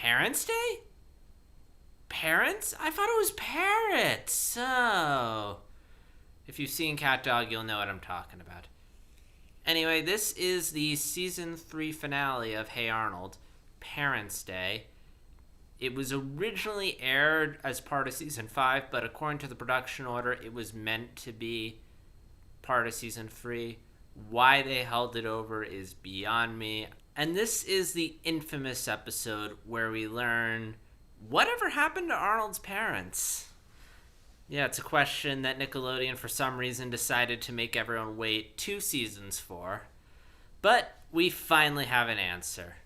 Parents' Day? Parents? I thought it was parrots. So, if you've seen Cat Dog, you'll know what I'm talking about. Anyway, this is the season 3 finale of Hey Arnold, Parents' Day. It was originally aired as part of season 5, but according to the production order, it was meant to be part of season 3. Why they held it over is beyond me. And this is the infamous episode where we learn whatever happened to Arnold's parents. Yeah, it's a question that Nickelodeon, for some reason, decided to make everyone wait 2 seasons for. But we finally have an answer.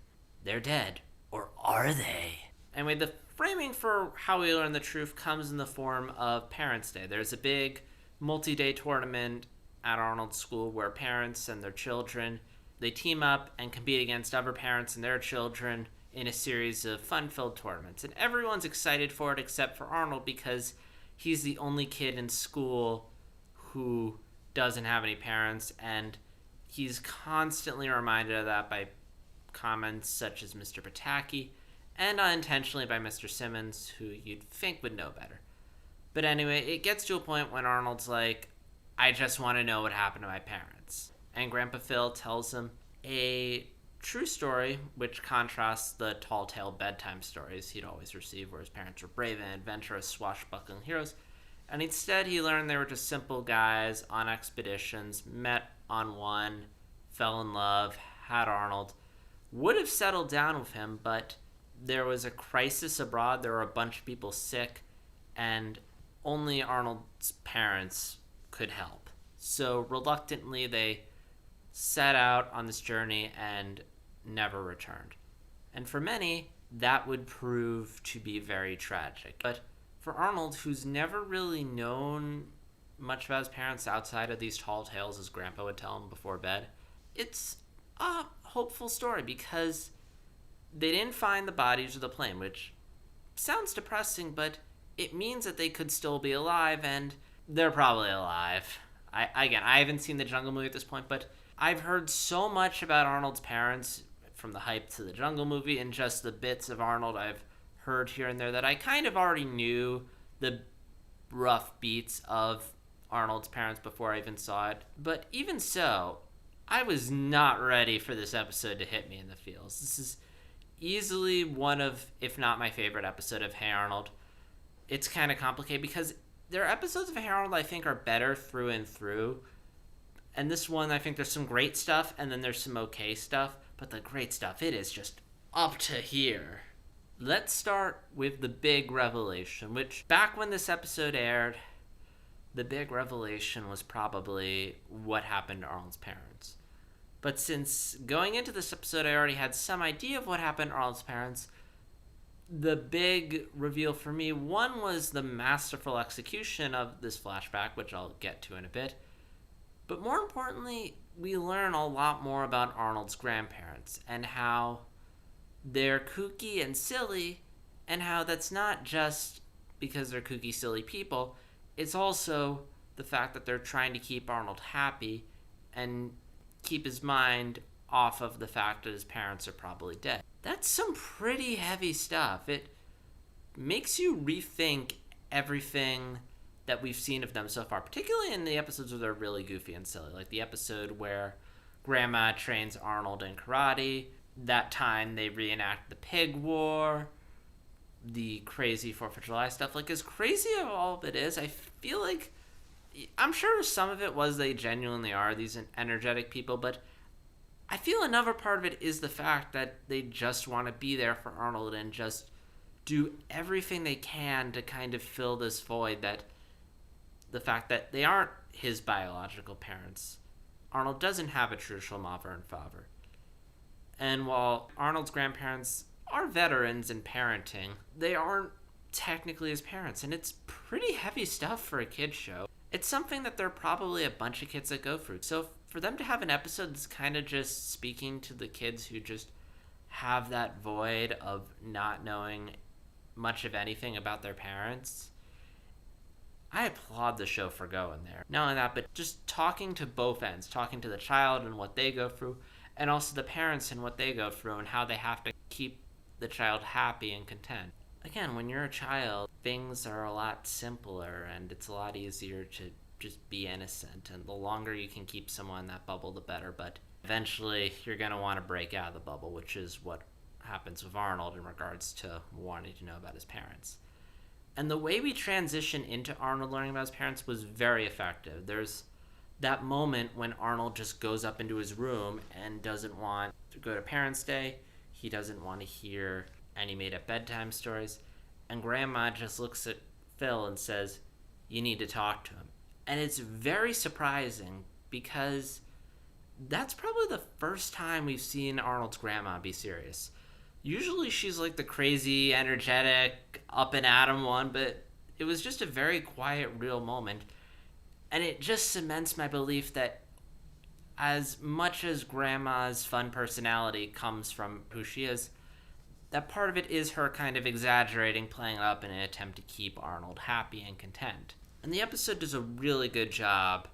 They're dead. Or are they? Anyway, the framing for how we learn the truth comes in the form of Parents' Day. There's a big multi-day tournament at Arnold's school where parents and their children, they team up and compete against other parents and their children in a series of fun-filled tournaments. And everyone's excited for it except for Arnold because he's the only kid in school who doesn't have any parents, and he's constantly reminded of that by comments such as Mr. Pataki, and unintentionally by Mr. Simmons, who you'd think would know better. But anyway, it gets to a point when Arnold's like, I just want to know what happened to my parents. And Grandpa Phil tells him a true story, which contrasts the tall-tale bedtime stories he'd always receive, where his parents were brave and adventurous, swashbuckling heroes. And instead, he learned they were just simple guys on expeditions, met on one, fell in love, had Arnold, would have settled down with him, but there was a crisis abroad. There were a bunch of people sick, and only Arnold's parents could help. So reluctantly, they set out on this journey and never returned. And for many, that would prove to be very tragic. But for Arnold, who's never really known much about his parents outside of these tall tales his grandpa would tell him before bed, it's a hopeful story because they didn't find the bodies of the plane, which sounds depressing, but it means that they could still be alive, and they're probably alive. I haven't seen the Jungle movie at this point, but I've heard so much about Arnold's parents, from the hype to the Jungle movie, and just the bits of Arnold I've heard here and there, that I kind of already knew the rough beats of Arnold's parents before I even saw it. But even so, I was not ready for this episode to hit me in the feels. This is easily one of, if not my favorite episode of Hey Arnold. It's kind of complicated because there are episodes of Hey Arnold I think are better through and through. And this one, I think there's some great stuff, and then there's some okay stuff. But the great stuff, it is just up to here. Let's start with the big revelation, which back when this episode aired, the big revelation was probably what happened to Arnold's parents. But since going into this episode, I already had some idea of what happened to Arnold's parents, the big reveal for me, one was the masterful execution of this flashback, which I'll get to in a bit. But more importantly, we learn a lot more about Arnold's grandparents and how they're kooky and silly, and how that's not just because they're kooky, silly people. It's also the fact that they're trying to keep Arnold happy and keep his mind off of the fact that his parents are probably dead. That's some pretty heavy stuff. It makes you rethink everything that we've seen of them so far, particularly in the episodes where they're really goofy and silly, like the episode where Grandma trains Arnold in karate, that time they reenact the pig war, the crazy 4th of July stuff. Like, as crazy as all of it is, I feel like, I'm sure some of it was they genuinely are these energetic people, but I feel another part of it is the fact that they just want to be there for Arnold and just do everything they can to kind of fill this void, that the fact that they aren't his biological parents. Arnold doesn't have a traditional mother and father. And while Arnold's grandparents are veterans in parenting, they aren't technically his parents, and it's pretty heavy stuff for a kid's show. It's something that there are probably a bunch of kids that go through. So for them to have an episode that's kind of just speaking to the kids who just have that void of not knowing much of anything about their parents, I applaud the show for going there. Not only that, but just talking to both ends, talking to the child and what they go through, and also the parents and what they go through and how they have to keep the child happy and content. Again, when you're a child, things are a lot simpler and it's a lot easier to just be innocent. And the longer you can keep someone in that bubble, the better. But eventually, you're going to want to break out of the bubble, which is what happens with Arnold in regards to wanting to know about his parents. And the way we transition into Arnold learning about his parents was very effective. There's that moment when Arnold just goes up into his room and doesn't want to go to Parents' Day. He doesn't want to hear any made-up bedtime stories. And Grandma just looks at Phil and says, "You need to talk to him." And it's very surprising because that's probably the first time we've seen Arnold's grandma be serious. Usually she's like the crazy, energetic, up and at 'em one, but it was just a very quiet, real moment. And it just cements my belief that as much as Grandma's fun personality comes from who she is, that part of it is her kind of exaggerating, playing it up in an attempt to keep Arnold happy and content. And the episode does a really good job,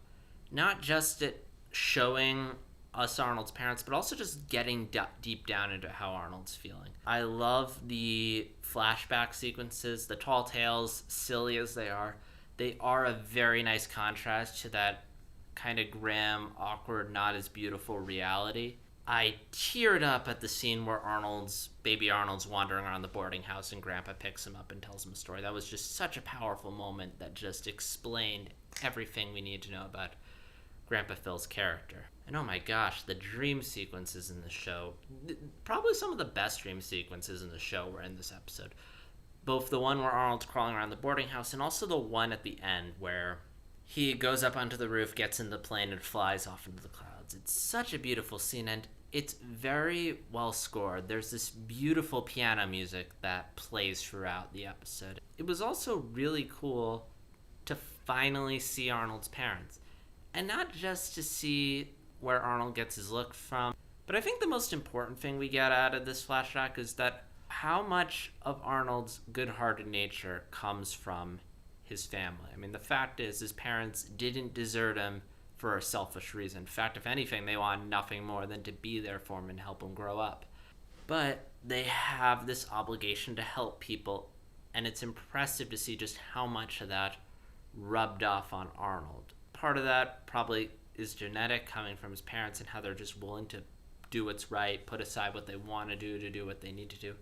not just at showing us Arnold's parents, but also just getting deep down into how Arnold's feeling. I love the flashback sequences, the tall tales, silly as they are a very nice contrast to that kind of grim, awkward, not as beautiful reality. I teared up at the scene where baby Arnold's wandering around the boarding house and Grandpa picks him up and tells him a story. That was just such a powerful moment that just explained everything we need to know about Grandpa Phil's character. And oh my gosh, the dream sequences in the show, probably some of the best dream sequences in the show were in this episode. Both the one where Arnold's crawling around the boarding house and also the one at the end where he goes up onto the roof, gets in the plane, and flies off into the clouds. It's such a beautiful scene, and it's very well scored. There's this beautiful piano music that plays throughout the episode. It was also really cool to finally see Arnold's parents. And not just to see where Arnold gets his look from, but I think the most important thing we get out of this flashback is that how much of Arnold's good-hearted nature comes from his family. I mean, the fact is his parents didn't desert him for a selfish reason. In fact, if anything, they want nothing more than to be there for him and help him grow up. But they have this obligation to help people, and it's impressive to see just how much of that rubbed off on Arnold. Part of that probably is genetic, coming from his parents and how they're just willing to do what's right, put aside what they want to do what they need to do.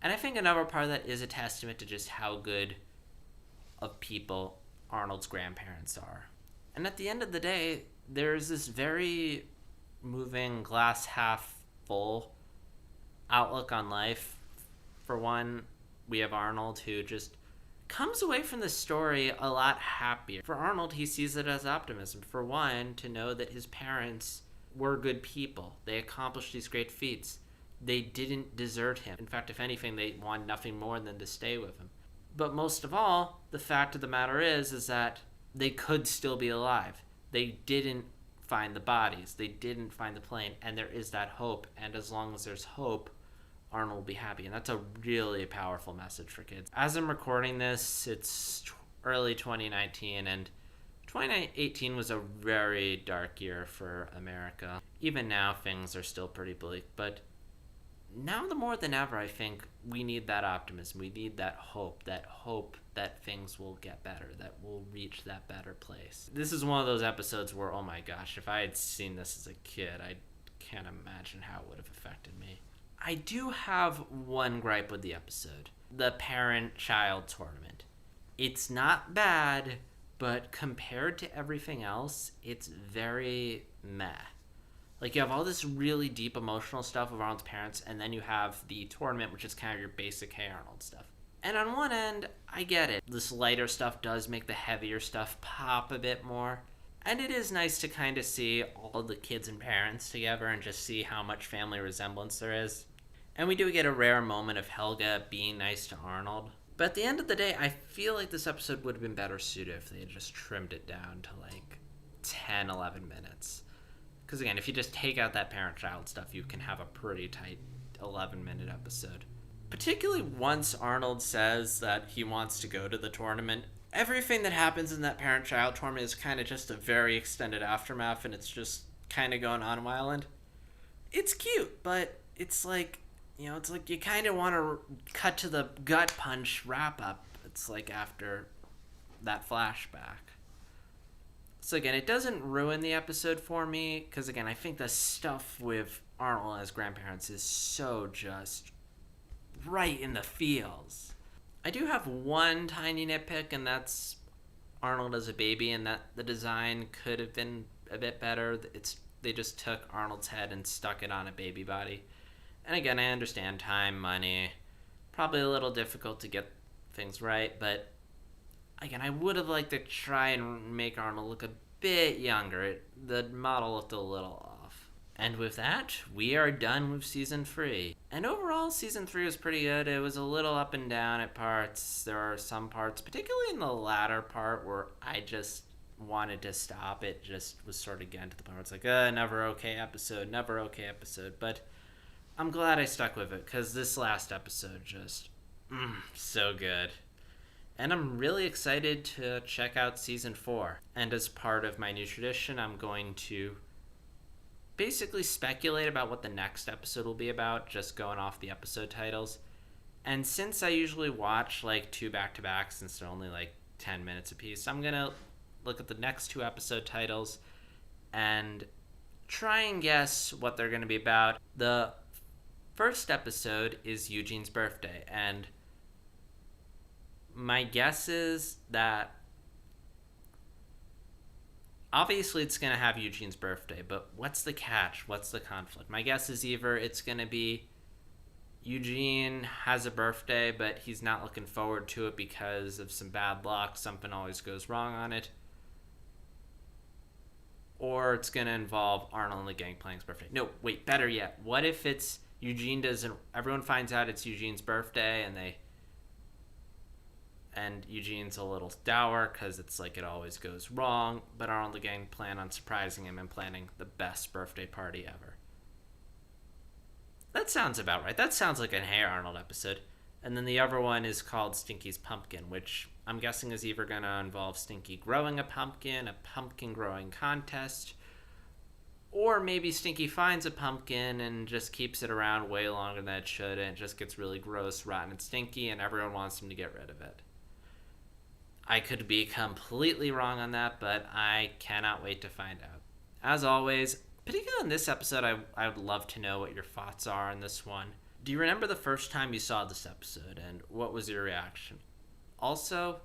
And I think another part of that is a testament to just how good of people Arnold's grandparents are. And at the end of the day, there's this very moving glass half full outlook on life. For one, we have Arnold who just comes away from the story a lot happier. For Arnold, he sees it as optimism. For one, to know that his parents were good people. They accomplished these great feats. They didn't desert him. In fact, if anything, they want nothing more than to stay with him. But most of all, the fact of the matter is that they could still be alive. They didn't find the bodies. They didn't find the plane. And there is that hope. And as long as there's hope, Arnold will be happy. And that's a really powerful message for kids. As I'm recording this, it's early 2019, and 2018 was a very dark year for America. Even now, things are still pretty bleak. But now more than ever, I think we need that optimism. We need that hope that things will get better, that we'll reach that better place. This is one of those episodes where, oh my gosh, if I had seen this as a kid, I can't imagine how it would have affected me. I do have one gripe with the episode. The parent-child tournament. It's not bad, but compared to everything else, it's very meh. Like, you have all this really deep emotional stuff with Arnold's parents, and then you have the tournament, which is kind of your basic Hey Arnold stuff. And on one end, I get it. This lighter stuff does make the heavier stuff pop a bit more. And it is nice to kind of see all the kids and parents together and just see how much family resemblance there is. And we do get a rare moment of Helga being nice to Arnold. But at the end of the day, I feel like this episode would have been better suited if they had just trimmed it down to like 10, 11 minutes. Because again, if you just take out that parent-child stuff, you can have a pretty tight 11-minute episode. Particularly once Arnold says that he wants to go to the tournament, everything that happens in that parent-child tournament is kind of just a very extended aftermath, and it's just kind of going on a while. And it's cute, but it's like It's like you kind of want to cut to the gut punch wrap up. It's like after that flashback. So again, it doesn't ruin the episode for me because again, I think the stuff with Arnold as grandparents is so just right in the feels. I do have one tiny nitpick, and that's Arnold as a baby, and that the design could have been a bit better. They just took Arnold's head and stuck it on a baby body. And again, I understand time, money, probably a little difficult to get things right, but again, I would have liked to try and make Arnold look a bit younger. The model looked a little off. And with that, we are done with season 3. And overall, season 3 was pretty good. It was a little up and down at parts. There are some parts, particularly in the latter part, where I just wanted to stop. It just was sort of getting to the point where it's like, never okay episode, never okay episode. But I'm glad I stuck with it, because this last episode just, so good. And I'm really excited to check out season 4. And as part of my new tradition, I'm going to basically speculate about what the next episode will be about, just going off the episode titles. And since I usually watch like 2 back-to-backs, since they're only like 10 minutes apiece, I'm going to look at the next 2 episode titles and try and guess what they're going to be about. The first episode is Eugene's birthday, and my guess is that obviously it's going to have Eugene's birthday, but what's the catch? What's the conflict? My guess is either it's going to be Eugene has a birthday, but he's not looking forward to it because of some bad luck. Something always goes wrong on it. Or it's going to involve Arnold and the gang playing his birthday. No, wait, better yet. What if it's Eugene doesn't... Everyone finds out it's Eugene's birthday, and Eugene's a little dour because it's like it always goes wrong, but Arnold and the gang plan on surprising him and planning the best birthday party ever. That sounds about right. That sounds like a Hey Arnold episode. And then the other one is called Stinky's Pumpkin, which I'm guessing is either going to involve Stinky growing a pumpkin growing contest, or maybe Stinky finds a pumpkin and just keeps it around way longer than it should, and it just gets really gross, rotten, and stinky, and everyone wants him to get rid of it. I could be completely wrong on that, but I cannot wait to find out. As always, particularly in this episode, I would love to know what your thoughts are on this one. Do you remember the first time you saw this episode, and what was your reaction? Also,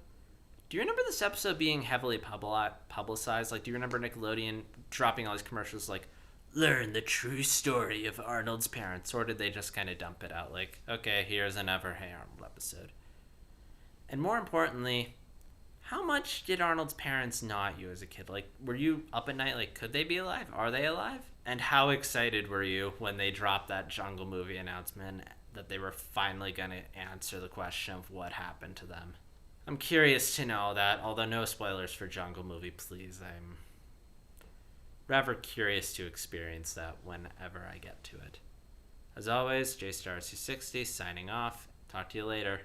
do you remember this episode being heavily publicized? Like, do you remember Nickelodeon dropping all these commercials like, learn the true story of Arnold's parents? Or did they just kind of dump it out like, okay, here's another Hey Arnold episode? And more importantly, how much did Arnold's parents gnaw at you as a kid? Like, were you up at night like, could they be alive? Are they alive? And how excited were you when they dropped that Jungle Movie announcement that they were finally going to answer the question of what happened to them? I'm curious to know that, although no spoilers for Jungle Movie, please. I'm rather curious to experience that whenever I get to it. As always, JStarC60 signing off. Talk to you later.